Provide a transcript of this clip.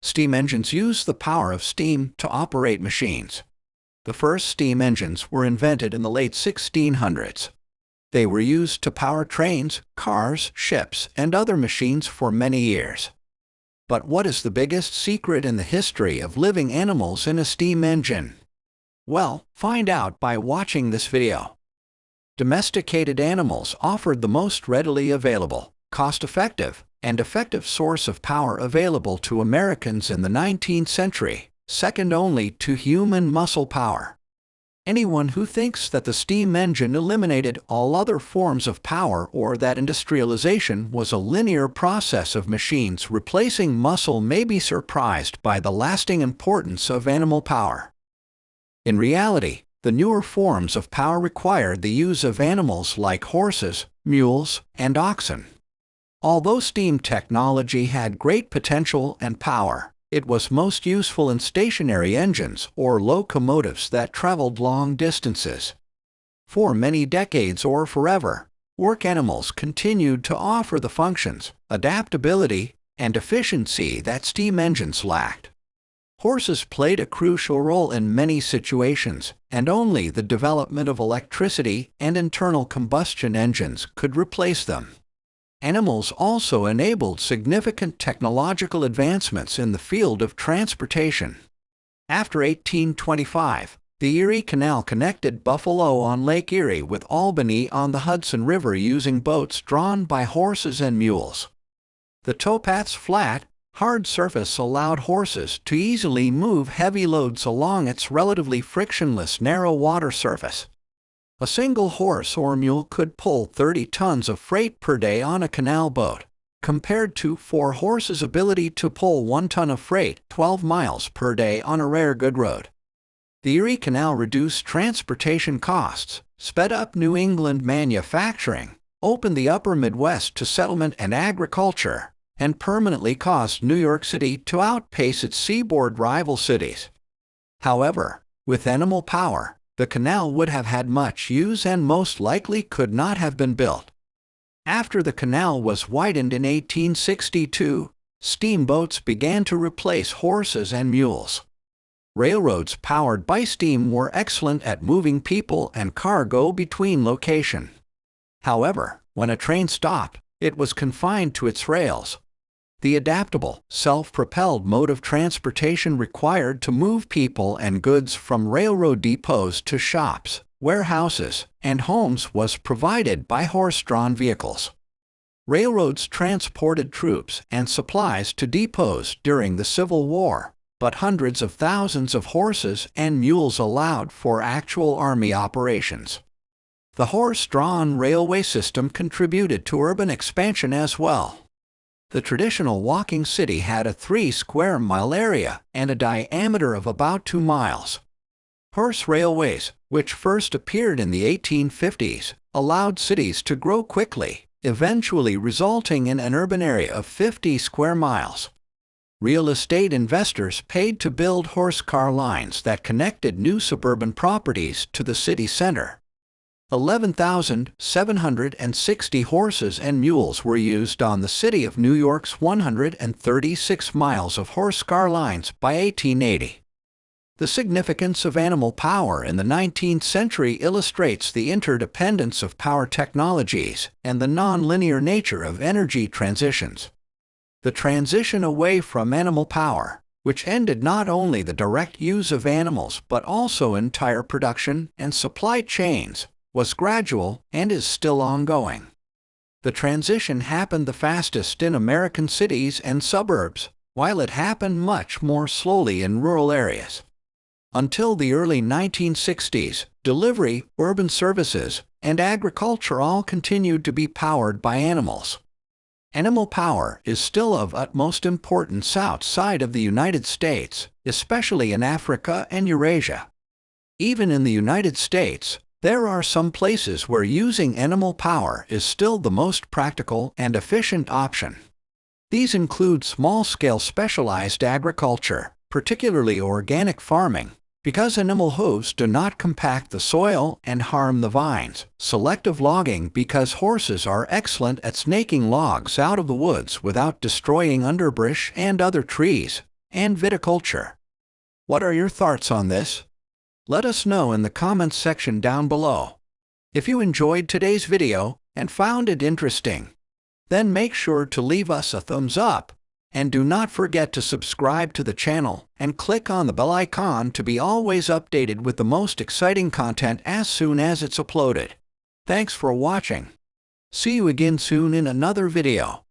Steam engines use the power of steam to operate machines. The first steam engines were invented in the late 1600s. They were used to power trains, cars, ships, and other machines for many years. But what is the biggest secret in the history of living animals in a steam engine? Well, find out by watching this video. Domesticated animals offered the most readily available, cost-effective, and effective source of power available to Americans in the 19th century, second only to human muscle power. Anyone who thinks that the steam engine eliminated all other forms of power or that industrialization was a linear process of machines replacing muscle may be surprised by the lasting importance of animal power. In reality, the newer forms of power required the use of animals like horses, mules, and oxen. Although steam technology had great potential and power, it was most useful in stationary engines or locomotives that traveled long distances. For many decades or forever, work animals continued to offer the functions, adaptability, and efficiency that steam engines lacked. Horses played a crucial role in many situations, and only the development of electricity and internal combustion engines could replace them. Animals also enabled significant technological advancements in the field of transportation. After 1825, the Erie Canal connected Buffalo on Lake Erie with Albany on the Hudson River using boats drawn by horses and mules. The towpath's flat, hard surface allowed horses to easily move heavy loads along its relatively frictionless narrow water surface. A single horse or mule could pull 30 tons of freight per day on a canal boat, compared to 4 horses' ability to pull 1 ton of freight 12 miles per day on a rare good road. The Erie Canal reduced transportation costs, sped up New England manufacturing, opened the upper Midwest to settlement and agriculture, and permanently caused New York City to outpace its seaboard rival cities. However, with animal power, the canal would have had much use and most likely could not have been built. After the canal was widened in 1862, steamboats began to replace horses and mules. Railroads powered by steam were excellent at moving people and cargo between locations. However, when a train stopped, it was confined to its rails. The adaptable, self-propelled mode of transportation required to move people and goods from railroad depots to shops, warehouses, and homes was provided by horse-drawn vehicles. Railroads transported troops and supplies to depots during the Civil War, but hundreds of thousands of horses and mules allowed for actual army operations. The horse-drawn railway system contributed to urban expansion as well. The traditional walking city had a 3-square-mile area and a diameter of about 2 miles. Horse railways, which first appeared in the 1850s, allowed cities to grow quickly, eventually resulting in an urban area of 50 square miles. Real estate investors paid to build horse car lines that connected new suburban properties to the city center. 11,760 horses and mules were used on the City of New York's 136 miles of horse car lines by 1880. The significance of animal power in the 19th century illustrates the interdependence of power technologies and the non-linear nature of energy transitions. The transition away from animal power, which ended not only the direct use of animals but also entire production and supply chains, was gradual and is still ongoing. The transition happened the fastest in American cities and suburbs, while it happened much more slowly in rural areas. Until the early 1960s, delivery, urban services, and agriculture all continued to be powered by animals. Animal power is still of utmost importance outside of the United States, especially in Africa and Eurasia. Even in the United States, there are some places where using animal power is still the most practical and efficient option. These include small-scale specialized agriculture, particularly organic farming, because animal hooves do not compact the soil and harm the vines, selective logging because horses are excellent at snaking logs out of the woods without destroying underbrush and other trees, and viticulture. What are your thoughts on this? Let us know in the comments section down below. If you enjoyed today's video and found it interesting, then make sure to leave us a thumbs up, and do not forget to subscribe to the channel and click on the bell icon to be always updated with the most exciting content as soon as it's uploaded. Thanks for watching. See you again soon in another video.